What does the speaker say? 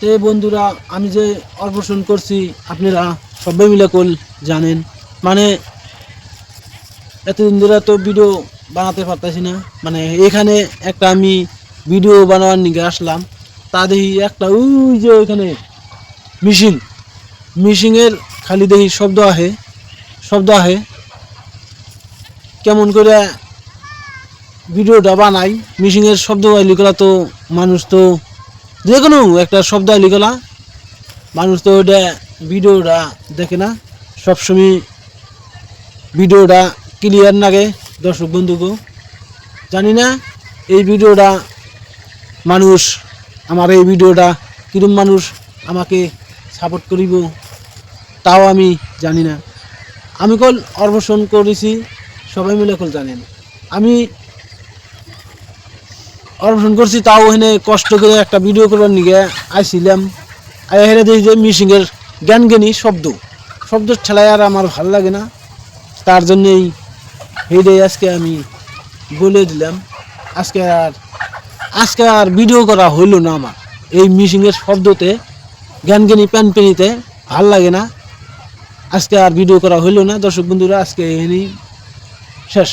তে বন্ধুরা আমি যে অর্পণ করছি আপনারা সবাই মিলে কল জানেন, মানে এতদিন ধরে তো ভিডিও বানাতে পারতাছি না। মানে এখানে একটা আমি ভিডিও বানাবার নিকে আসলাম, তা দেখি একটা ওই যে ওইখানে মিশিংয়ের খালি দেখি শব্দ আহে কেমন করে ভিডিওটা বানাই। মিশিংয়ের শব্দ আইলিগুলা তো মানুষ তো যে কোনো একটা শব্দ আইলিগুলা মানুষ তো ওইটা ভিডিওটা দেখে না, সবসময় ভিডিওটা ক্লিয়ার লাগে দর্শক বন্ধুকে। জানি না এই ভিডিওটা মানুষ আমার এই ভিডিওটা কিরম মানুষ আমাকে সাপোর্ট করিব তাও আমি জানি না। আমি কল অর্পণ করেছি সবাই মিলে কল জানেন। আমি অর্পণ করছি তাও এখানে কষ্ট করে একটা ভিডিও করবার নিগে আইছিলাম। এখানে দেখি যে মিশিংয়ের জ্ঞানী শব্দ ঠেলায় আর আমার ভালো লাগে না, তার জন্যেই এইটাই আজকে আমি বলে দিলাম। আজকে আর ভিডিও করা হইল না আমার এই মিশিংয়ের শব্দতে জ্ঞানী প্যানপেনিতে ভাল লাগে না। আজকে আর ভিডিও করা হইল না দর্শক বন্ধুরা, আজকে এনেই শেষ।